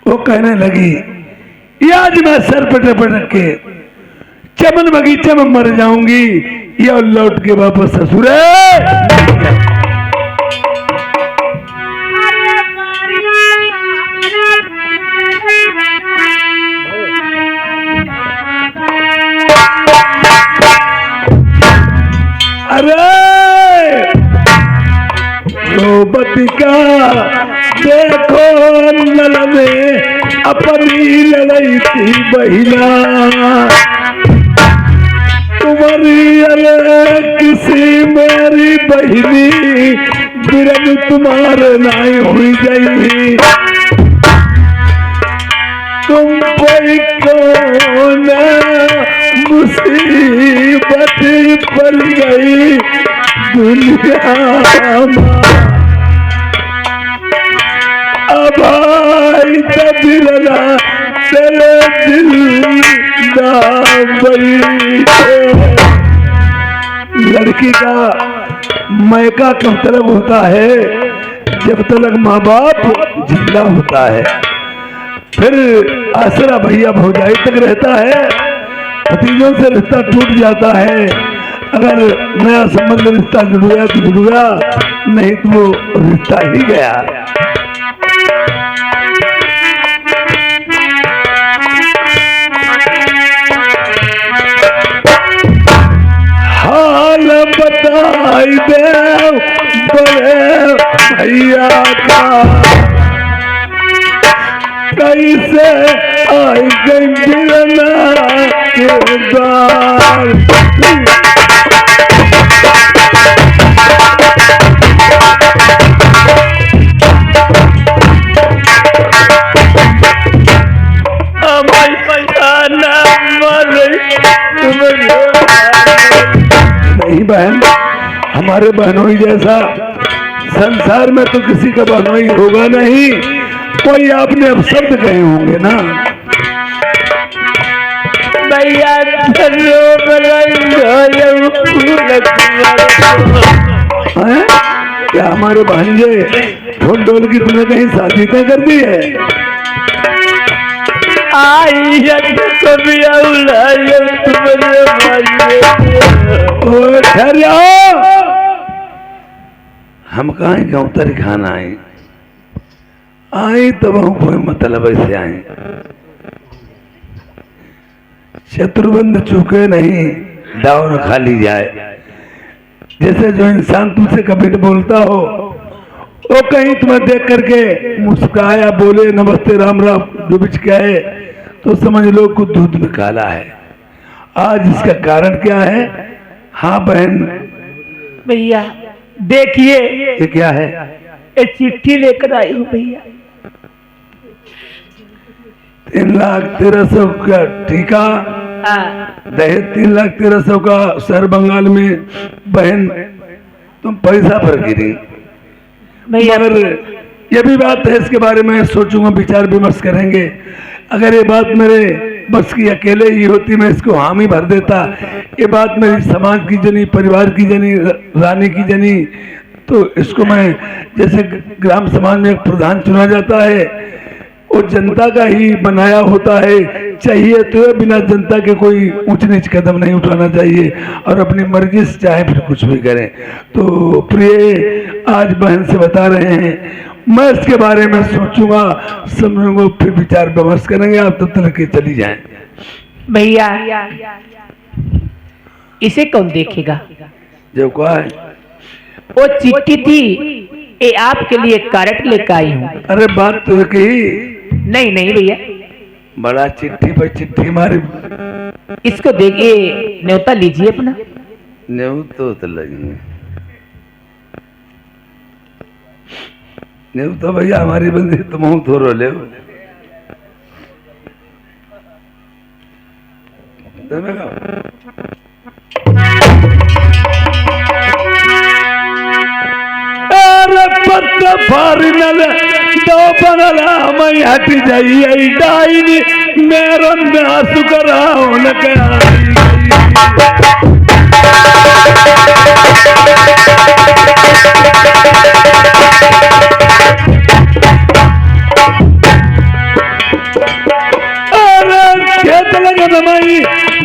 वो कहने लगी, ये आज मैं सर पे पटक के चमन बगीचे में मर जाऊंगी या लौट के वापस ससुरे। अरे द्रौपदी का देखो नल में अपनी लड़ाई थी बहिना, तुम्हारी अरे किसी मेरी बहिनी बिरन तुम्हारे नाई हुई जाई, तुम कोई कौन मुसीबत पड़ गई दुनिया में, अब आई तबिलना तेरे दिल ना बैठे। लड़की का मैका कब तक होता है, जब तक माँ बाप जिंदा होता है, फिर आसरा भैया भौजाई तक रहता है, भतीजों से रिश्ता टूट जाता है, अगर नया संबंध रिश्ता जुड़ गया तो जुड़ गया, नहीं तो वो रिश्ता ही गया। हाल बताई दे बड़े भैया का, कैसे आई गंजना के द्वार, नहीं बहन, हमारे बहनोई जैसा संसार में तो किसी का बहनोई होगा नहीं, कोई आपने अब शब्द कहे होंगे ना भैया। क्या हमारे भांजे ढोल ढोल की तुमने कहीं शादी तय कर दी है? हम कहा गौतर खाना आई तब हम कोई मतलब ऐसे आए, शत्रुबंध चूके नहीं दाव न खा ली जाए। जैसे जो इंसान तुमसे कभी न बोलता हो, वो कहीं तुम्हें देख करके मुस्कुराया, बोले नमस्ते राम राम डूबिच के आए, तो समझ लो कुछ दूध निकाला है। आज इसका कारण क्या है? हाँ बहन भैया देखिए, ये क्या है? ये चिट्ठी लेकर आई हूँ भैया। 3,13,000 का ठीका, दहेज 3,13,000 का शहर बंगाल में। बहन तुम पैसा पर गिरी, मगर ये भी बात है, इसके बारे में सोचूंगा, विचार विमर्श करेंगे। अगर ये बात मेरे बस की अकेले ही होती, मैं इसको हामी भर देता। ये बात मेरी समाज की जनी, परिवार की जनी, रानी की जनी, तो इसको मैं, जैसे ग्राम समाज में एक प्रधान चुना जाता है, वो जनता का ही बनाया होता है, चाहिए तो बिना जनता के कोई ऊंच नीच कदम नहीं उठाना चाहिए, और अपनी मर्जी से चाहे फिर कुछ भी करें। तो प्रिय आज बहन से बता रहे हैं, मैं इसके बारे में सोचूंगा, समझूंगा, फिर विचार विमर्श करेंगे। आप तो तक के चली जाएं भैया। इसे कौन देखेगा? जो क्या है? वो चिट्ठी थी, ये आपके लिए कार्ड लेकर आई हूँ। अरे बात तो कही नहीं नहीं भैया, बड़ा चिट्ठी पर चिट्ठी मारी। इसको देखिए, न्योता लीजिए अपना। न्योता तो लगी न्योता भैया हमारी बंदी, तुम हूँ थोड़ो ले दो बनला मैं हट जाइए डाई मेरो नासु कराओ न लगनमई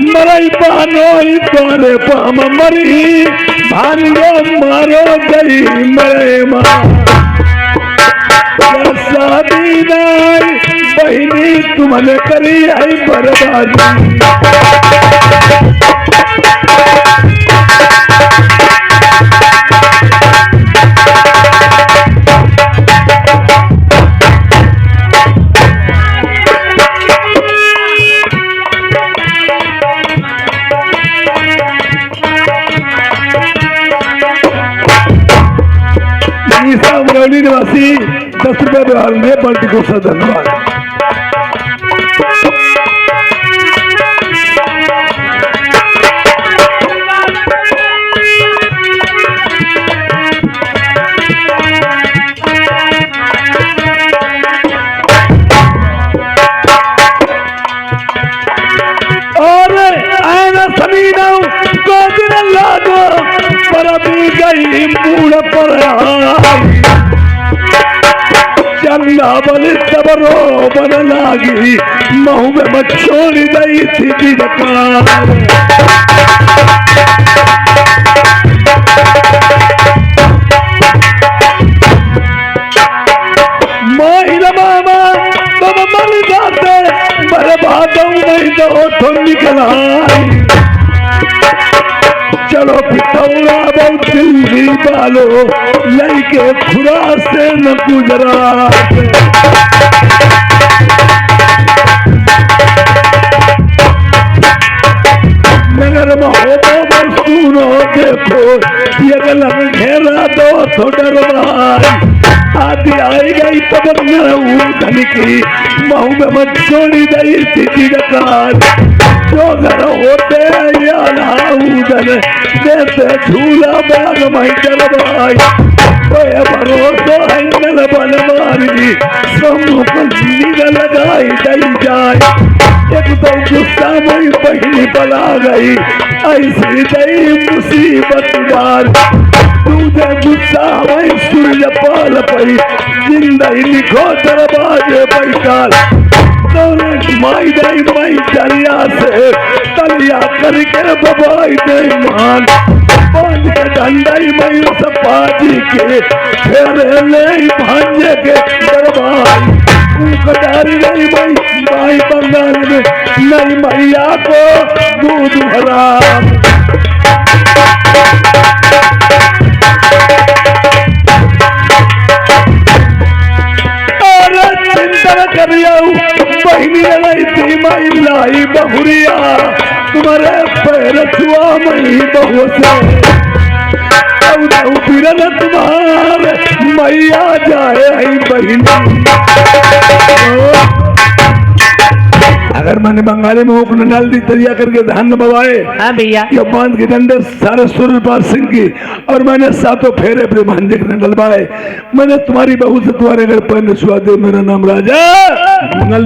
मरई बहनोई तोरे पाम मरी भानियो मारो गई मरे माँ शादी नाई बहनी तुमने करी है बर्बादी निवासी 10 रुपए व्यवहार में बल्टी को सा धन्यवाद। और आना सभी नाउ को दिन लागो पर भी गई मूड पर चंदा बल तबरो बन लागी महू में मछोड़ी गई थी मामा तुम मर जाते बर्बादों नहीं दो तो निकला चलो पितौरा बहुत दिल्ली बालो लैके खुरा से न गुजरा नगर महोबो में सुनो देखो ये गलत घेरा दो तो डरवाई आदि आई गई तब धन की महू में मछोड़ी गई थी डकार जो घर होते उधर देते झूला बाग मई डरवाई भरोसा है नल बन मारी सम्मुख निगल लगाई दई जाए एक तो गुस्सा मई बहनी बला गई ऐसी दई मुसीबत डाल तुझे गुस्सा मई सूर्य पाल पई जिंदगी लिखो दरवाजे बैठाल माई दई माई दरिया से तलिया करके बबाई दई मान बांध के डंडाई मई उस पाजी के फेरे ले भांजे के दरबार कटारी गई मई माई बंगाल में नई मैया को दूध हराम बहनी लड़ाई थी मई लाई बहुरिया तुम्हारे पैर छुआ मई बहु से तुम्हारे मैया जाए बहनी अगर मैंने बंगाली में हुक्म डाल दी तरिया करके धान न बवाए हाँ भैया ये बांध के डंडे सारे सूर्यपाल सिंह की और मैंने सातों फेरे अपने भांजे ने डलवाए मैंने तुम्हारी बहू से तुम्हारे घर पैर छुआ दे मेरा नाम राजा मंगल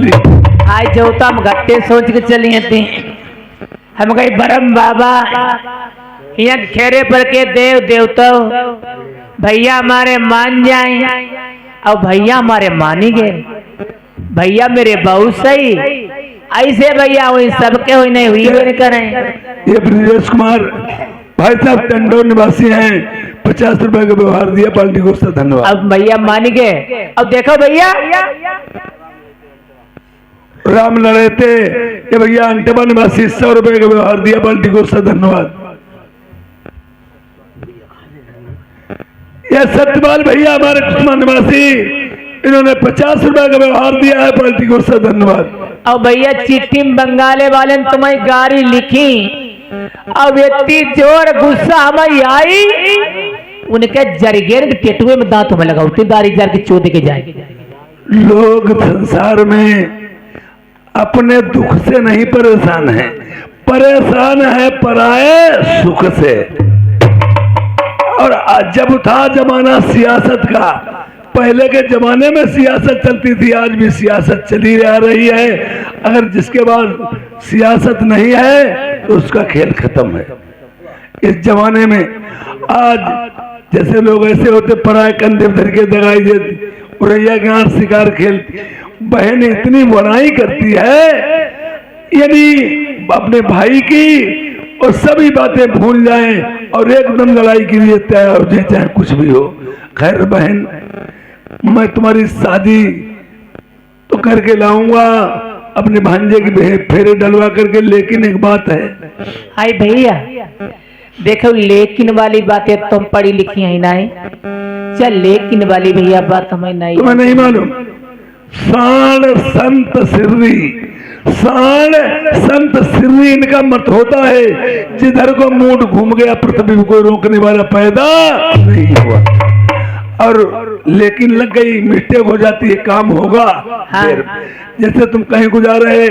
आज जोता हम घट्टे सोच के चली थी हम गई बरम बाबा यहाँ खेरे पर के देव देवता भैया हमारे मान जाए और भैया हमारे मानी गए भैया मेरे बहुत सही ऐसे भैया हुई सबके हुई नहीं हुई नहीं करें ये ब्रजेश कुमार भाई साहब टंडो निवासी हैं 50 रुपए का व्यवहार दिया पार्टी को धन्यवाद। अब भैया मान गए अब देखो भैया राम लड़ेते ये भैया अंटेबा निवासी 100 रुपए का व्यवहार दिया पार्टी को धन्यवाद। ये सत्यपाल भैया हमारे कुसुमा निवासी इन्होंने 50 रुपए का व्यवहार दिया है पार्टी को धन्यवाद। और भैया चिट्ठी बंगाले वाले ने तुम्हारी गाड़ी लिखी और व्यक्ति जोर गुस्सा हमें आई उनके जरगेर के टेटुए में दांत में लगाओ दारी जार के चोदे के जाए। लोग संसार में अपने दुख से नहीं परेशान है, परेशान है पराये सुख से। और जब था जमाना सियासत का, पहले के जमाने में सियासत चलती थी, आज भी सियासत चली आ रही है। अगर जिसके बाद सियासत नहीं है तो उसका खेल खत्म है। इस जमाने में आज जैसे लोग ऐसे होते पराये कंधे धर के दगाई देती, उड़ैया गांठ शिकार खेलती, बहन इतनी बुराई करती है यानी अपने भाई की और सभी बातें भूल जाएं और एकदम लड़ाई के लिए तैयार हो जाए, चाहे कुछ भी हो। खैर बहन, मैं तुम्हारी शादी तो करके लाऊंगा अपने भांजे की फेरे डलवा करके, लेकिन एक बात है। हाय भैया देखो, लेकिन वाली बातें तुम पढ़ी लिखी है नहीं, चल लेकिन वाली भैया बात हमें नहीं, तुम्हें नहीं मालूम। साण संत सिर्री, साण संत सिर्री इनका मत होता है, जिधर को मूड घूम गया पृथ्वी को रोकने वाला पैदा नहीं हुआ। और लेकिन लग गई, मिस्टेक हो जाती है, काम होगा। हाँ। जैसे तुम कहीं गुजार रहे,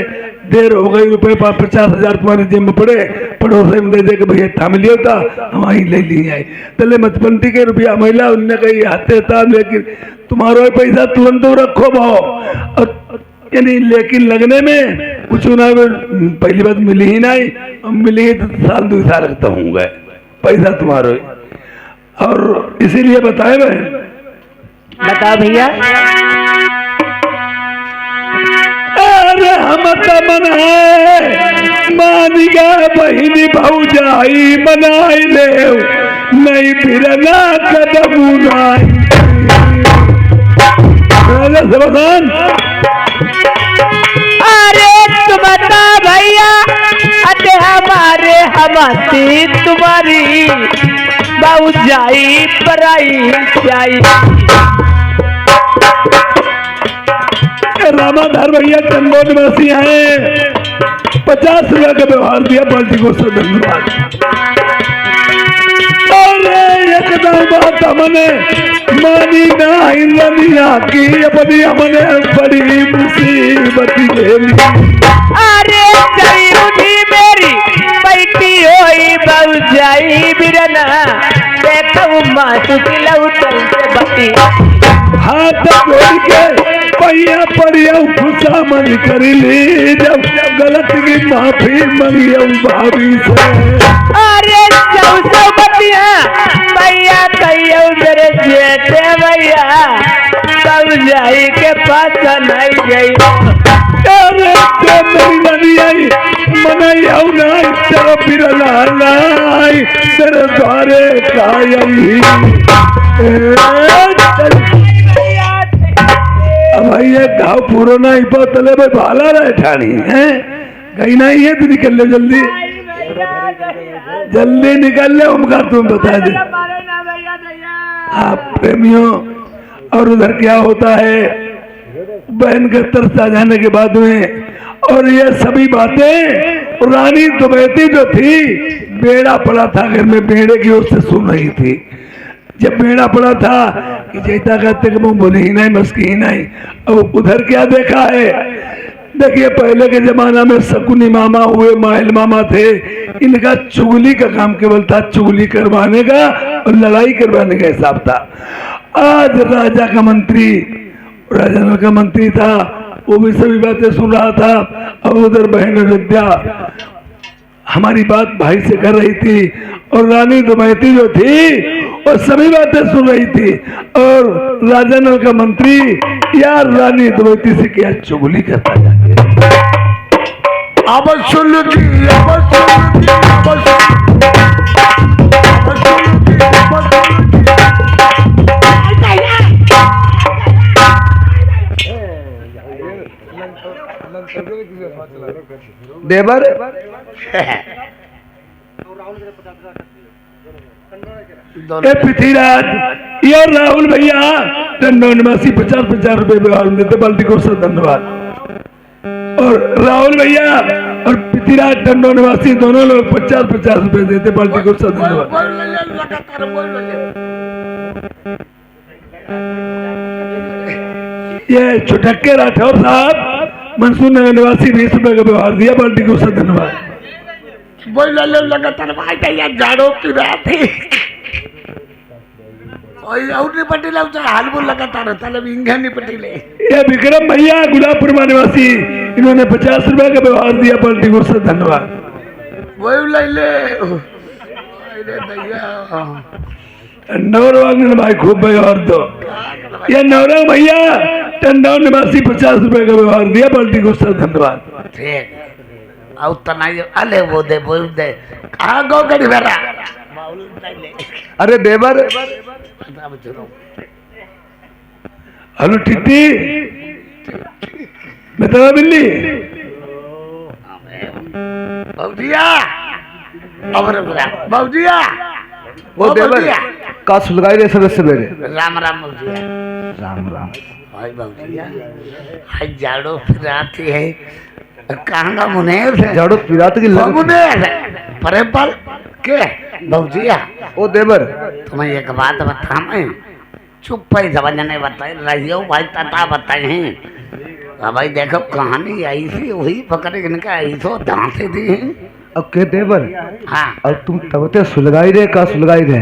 देर हो गई, रुपए 50,000 तुम्हारे जेब में पड़े, पड़ोसी में दे दे के भैया थाम लिया था, हम वहीं ले लिए आए, तले मतपंती के रुपया महिला उनने कही हाथे था, लेकिन तुम्हारा पैसा तुरंत रखो भाव। यानी लेकिन लगने में कुछ ना, पहली बात मिली ही नहीं, मिली ही तो साल 2 साल लगता हूँ गए, पैसा तुम्हारा। और इसीलिए बताए मैं, बताओ भैया। अरे हम तमन है मानिगा बहिनी भौजाई मनाई ले, नहीं फिरना कदम उड़ाई। अरे तुम बता भैया, अरे हमारे हमारी तुम्हारी भौजाई पराई जाई। रामाधार भैया चंदो निवासी हैं, 50 रुपया का व्यवहार दिया, बाल्टी को से धन्यवाद। एकदम बात हमने मानी ना इंद्रिया की, अपनी हमने बड़ी मुसीबत ले ली। अरे चली उठी मेरी बैठी होई भौजाई बिरना, देखो मासु खिलाऊ चलते बती। हाथ जोड़ के पैया पड़िया खुशा मन कर ली, जब गलत की माफी मंगिया भाभी से। अरे सौ बतिया भैया कहियो मेरे जेठे भैया, सब जाई के पास नहीं गई। अरे तो मेरी नदी आई मनाई आऊ ना, तेरा बिरला लाई तेरे द्वारे कायई। अब भाई ये घाव पूरा नहीं पतले भाई भाला रहे ठानी है, कहीं नहीं है तो निकल ले जल्दी, जल्दी निकल ले, उनका तुम बता दे। आप प्रेमियों, और उधर क्या होता है, बहन के तरस आ जाने के बाद में, और ये सभी बातें रानी दुबैती जो थी, बेड़ा पड़ा था घर में, बेड़े की ओर से सुन रही थी। जब बेड़ा पड़ा था कि जैता कहते कि मुंह बोले ही नहीं, मस्की ही नहीं। अब उधर क्या देखा है, देखिए पहले के जमाना में शकुनी मामा हुए, माहिल मामा थे, इनका चुगली का काम केवल था, चुगली करवाने का और लड़ाई करवाने का हिसाब था। आज राजा का मंत्री, राजा का मंत्री था, वो भी सभी बातें सुन रहा था। और उधर बहन अयोध्या हमारी बात भाई से कर रही थी, और रानी दुबैती जो थी वो सभी बातें सुन रही थी। और राजा नल का मंत्री यार रानी दुबैती से क्या चुगली करता जाके। अब सुन ली, अब सुन ली, अब सुन देवर पृथ्वीराज ये राहुल भैया टंडोनवासी 50-50 रुपए व्यवहार देते, बाल्टी को से धन्यवाद। और राहुल भैया और पृथ्वीराज टंडोनवासी दोनों लोग 50-50 रुपए देते, बाल्टी को से धन्यवाद। ये छुटक्के राठौर साहब मंसूर नगर निवासी 20 रुपए का व्यवहार दिया, बाल्टी को से धन्यवाद। बोल लगातार भाई जाड़ों की रात है, पटेल हाल बोल लगातार इंघनी पटेल। ये विक्रम भैया गुलाबपुर निवासी, इन्होंने 50 रुपए का व्यवहार दिया, बाल्टी को से धन्यवाद। वही ले ले टंडौर भाई खूब व्यवहार दो। ये नवरंग भैया टंडौर निवासी 50 रुपए का व्यवहार दिया, बाल्टी को से धन्यवाद। और तनाई अले वो दे कहाँ गो गड़ी भरा अरे देवर हेलो टिट्टी बता बिल्ली बाबूजिया अमर बाबूजिया वो देवर का सुलगाई रे सवेरे सवेरे राम राम बाबूजिया राम राम भाई बाबूजिया हाय जाड़ो फिराती है कहाँ का मुनेर है झाड़ू पिरात की लग मुनेर परे पर के बाबूजिया ओ देवर तुम्हें एक बात बता मैं चुप पे जवान बताए रहियो भाई तता बताए हैं भाई देखो कहानी आई थी वही पकड़ के इनका आई तो दांते दी हैं अब के देवर हाँ अब तुम तबते सुलगाई रे का सुलगाई रे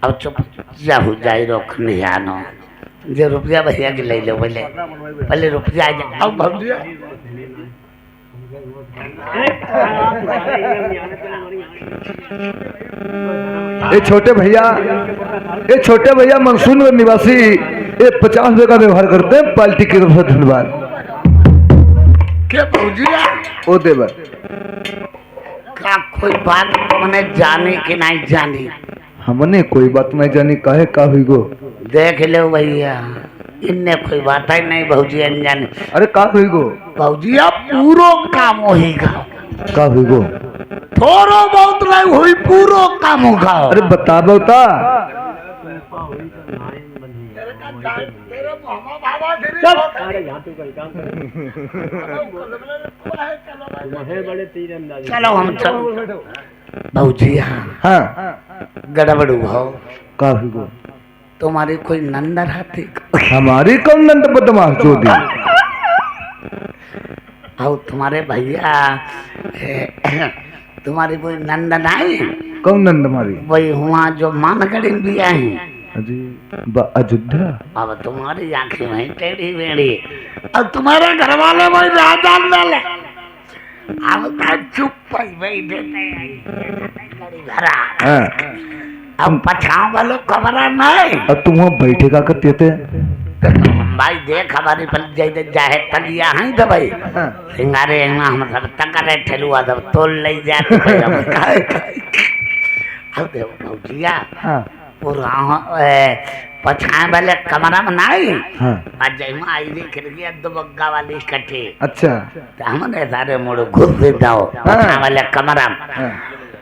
अब चुप जाहु जाई रोक नहीं आनो जो रुपया भैया के ले लो पहले रुपया आ जाए अब भैया ये छोटे भैया मनसून निवासी ये 50 रुपए का व्यवहार करते हैं पार्टी की तरफ से धन्यवाद क्या भौजिया ओ देवर का कोई बात मैंने जानी कि नहीं जानी हमने कोई बात नहीं जानी काहे का हुई गो देख लो भैया इनने कोई बात ही नहीं भौजी अनजानी अरे का हुई गो भौजिया पूरो काम होगा का हुई गो थोड़ो बहुत नहीं हुई पूरो काम होगा अरे बता बता चलो हम चलो भौजिया हाँ गड़बड़ हो का हुई गो तुम्हारी कोई नंद रहती हमारी कौन नंद बदमाश चोदी और तुम्हारे भैया तुम्हारी कोई नंद नहीं कौन नंद हमारी वही हुआ जो मानगढ़ भी आए अजी अयोध्या अब तुम्हारी आंखें वही टेढ़ी बेड़ी और तुम्हारे घर वाले वही राजा डाले अब चुप बैठे भरा अब पछाओ वालों खबरा नहीं अब तुम वहाँ बैठे का करते थे भाई देख हमारी पल जाए जाहे तलिया हैं तो भाई सिंगारे हम सब तकरे ठेलुआ सब तोल ले जाते अब देखो भौजिया पूरा पछाए वाले कमरा में नहीं आज जैमा आई रे खिड़कियां दो बग्गा वाली इकट्ठे अच्छा तो हमने सारे मोड़ घुस देता हो पछाए वाले कमरा में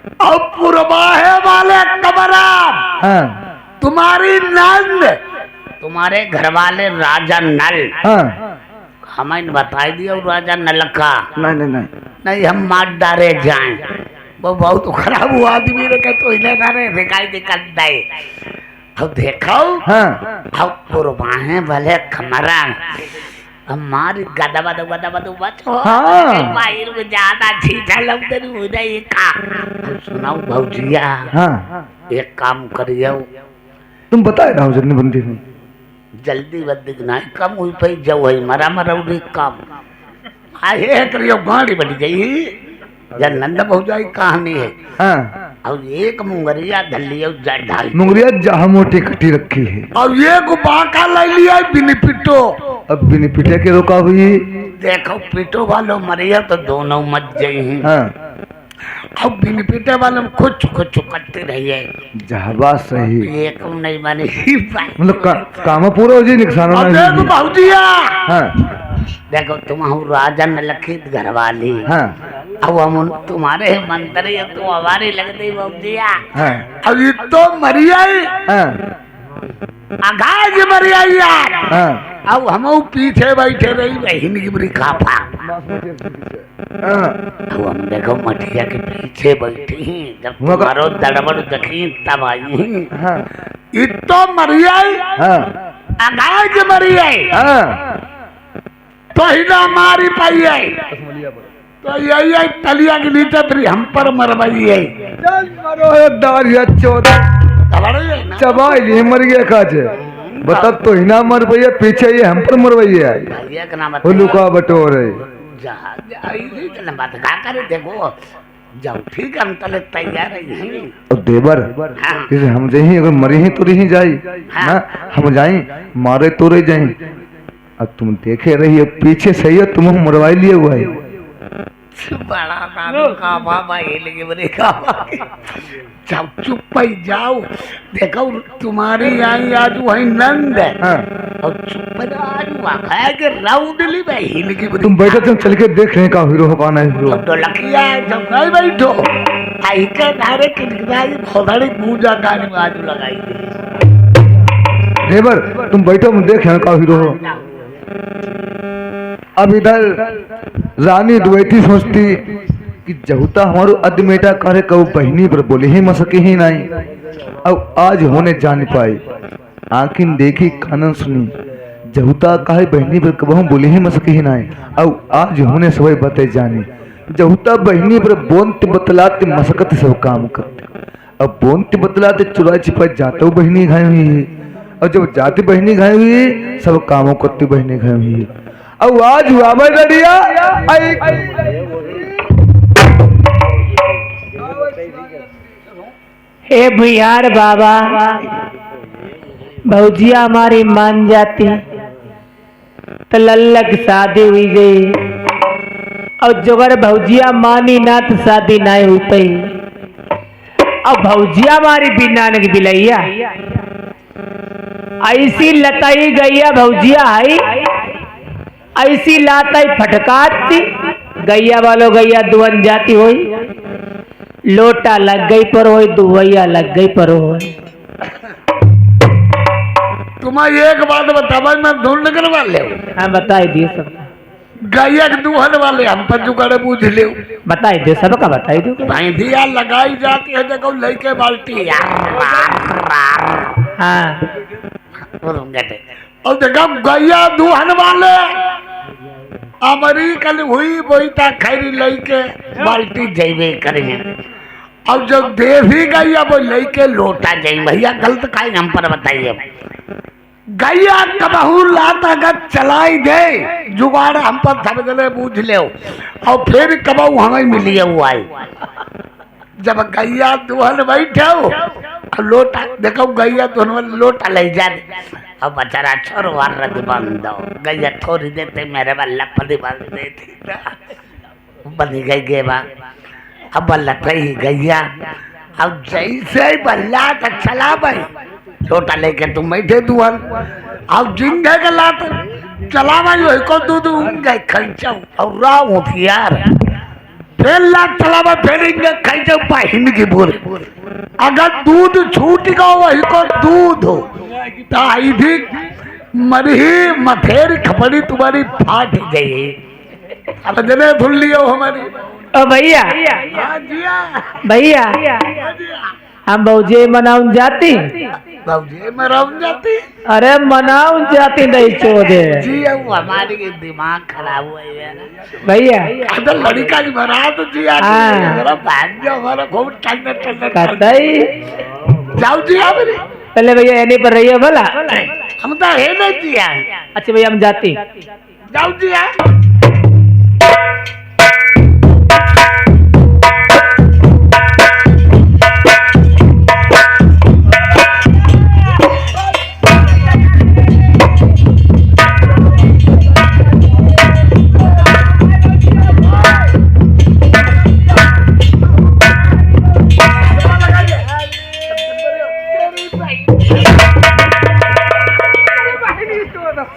अब पूर्वाहे वाले कमरा तुम्हारी नंद तुम्हारे घर वाले राजा नल हमें बता दिया राजा नल का नहीं हम मार डारे जाए वो बहुत खराब हुआ आदमी ने तो इन्हें दिखाई दिक्कत दे अब देखो अब पूर्वाहे वाले कमरा हमारी गदा बचो बाहर में ज्यादा छीछा लगते नहीं का सुनाओ भौजिया एक काम करियो तुम बताए ना जल्दी बंदी में जल्दी बद्दी नहीं कम हुई पे जाओ है मरा मरौड़ी काम आए करियो गाड़ी बड़ी गई जब नंद भौजाई कहानी है और एक मुंगरिया धलियो ढाई मुंगरिया जहाँ मोटी कटी रखी है और एक बाका ले लिया बिनी पिटो अब बिनी पिटे के रोका हुई देखो पिटो वालों मरिया तो दोनों मत गई हैं अब बिन पीटे वाले में कुछ करते रहिए जहाबा सही एक नहीं माने मतलब काम पूरा हो जाए नुकसान अब देखो बहुतिया हाँ देखो तुम राजा न लखित घर वाली हाँ अब हम तुम्हारे मंत्री तो हमारी लगती बहुतिया हाँ अब ये तो मरिया हाँ आगाज मरिया यार हाँ अब हम पीछे बैठे रही बहन की बुरी खापा अब हम देखो मठिया के पीछे बैठी जब तुम्हारो दड़बड़ दखी तब आई इतो मरिया आगाज मरिया तो ही ना मारी पाई है तो यही तलिया के नीचे फिर हम पर मरवाई है चबाई मर गया काजे बता तो ही ना मर भैया पीछे ये हम पर मरवाई है भैया का नाम लुका बटोर बात का करे देखो जाओ ठीक हम तले तैयार है और देवर जैसे हम जाही अगर मरी ही तो रही जाई ना हम जाई मारे तो रह जाई अब तुम देखे रही पीछे सही है तुम मरवाई लिए हुआ है बड़ा दादू का बाबा हिल के बड़े का जाओ चुप पाई जाओ देखो तुम्हारी आई आज वही नंद है और चुप आज वाखा के राउंडली भाई हिल के बड़े तुम बैठो, तुम चल के देख रहे का हीरो हो कौन है हीरो। अब तो लकिया है जब नहीं बैठो आई के नारे किटकिटाई खोदड़ी पूजा गाने में आज लगाई देवर तुम बैठो, हम देख रहे का हीरो हो। अब इधर रानी द्वैती सोचती कि जहुता हमारो अदमेटा करे कब बहनी पर बोले ही मसके ही नहीं। अब आज होने जान पाई, आखिन देखी कानन सुनी, जहुता काहे बहनी पर कब हम बोले ही मसके ही नहीं। अब आज होने सब बते जानी, जहुता बहनी पर बोनते बतलाते मसकत सब काम करते। अब बोनते बतलाते चुरा छिपा जाते बहनी घाई हुई है, और जब जाती बहनी घाई हुई है सब कामों करती बहनी घाई हुई है। अब आज हुआ डरिया हे भैयार बाबा, भौजिया हमारी मान जाती तो लल्लक शादी हुई गई, और जोगर भौजिया मानी ना तो शादी ना होती। अब भौजिया हमारी बिना की बिलैया ऐसी लताई गैया भौजिया है, ऐसी लाताई फटकाती गैया वालों गैया दुवन जाती होई, लोटा लग गई पर होई दुवैया लग गई पर होई। तुम्हें एक बात बतावा मैं ढूंढ करवा ले। हाँ बताई दिए सब, गैया के दुहन वाले हम पर जुगाड़े पूछ ले बताई दे सबका बताई दो। भैंसिया लगाई जाती है देखो लड़के बाल्टी हाँ और देखो गैया दुहन वाले अमरीकन हुई बोईता खैरी लड़के बाल्टी जैवे करेंगे। अब जब देसी गैया वो लड़के लोटा जाए भैया गलत खाई हम पर बताइए। गैया कबहू लात अगर चलाई दे जुगाड़ हम पर समझ बूझ ले और फिर कबहू हमें मिली हुआ है। जब गैया दुहन बैठे लोटा देखो गैया दुहन लोटा ले जा अब बेचारा छोर वार रख बंद गैया थोड़ी देते मेरे बल्ला पदी बांध देती बनी गई गे बा अब बल्ला ही गैया। अब जैसे बल्ला तो चला भाई लोटा लेके तुम बैठे दुहन अब जिंगे के लात चला भाई को दूध गए खंचा और राव यार फिर लात चला फिर इंगे खंचा पाहिन की बोरे अगर दूध छूट गया वही को दूध हो भी मरही मथेर खपड़ी तुम्हारी फाट गई। अब जने भूल लियो हमारी ओ भैया भैया हम भौजे मनाउन जाती भौजे मनाउन जाती अरे मनाउन जाती नहीं चोदे जी हमारी दिमाग खराब हुआ है भैया। अगर लड़का की बारात जी मेरा भाग्य हमारा खूब ठंडा ठंडा जाओ जी मेरी पहले भैया एने पर रहिए भला हम तो है नहीं जी। अच्छा भैया हम जाती जाओ जी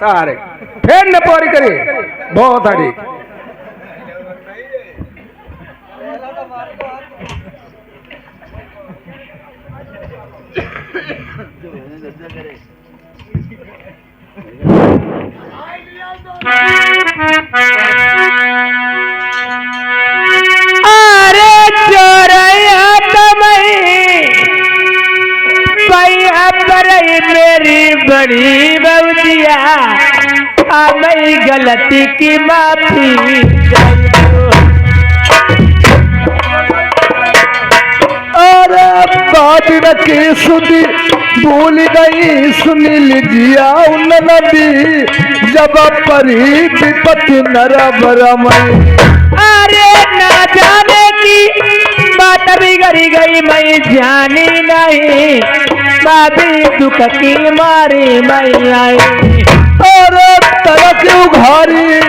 सारे फिर न पारी करे बहुत आड़ी अरे चोरया मेरी बड़ी बउजिया हमें गलती की माफी और बात रखे सुनी भूल गई सुनील जिया नदी जब परी विपत्ति नरमई। अरे ना जाने की बात बिगड़ी गई मैं जानी नहीं बाबी दुख की मारी मैं आई और तरक उघारी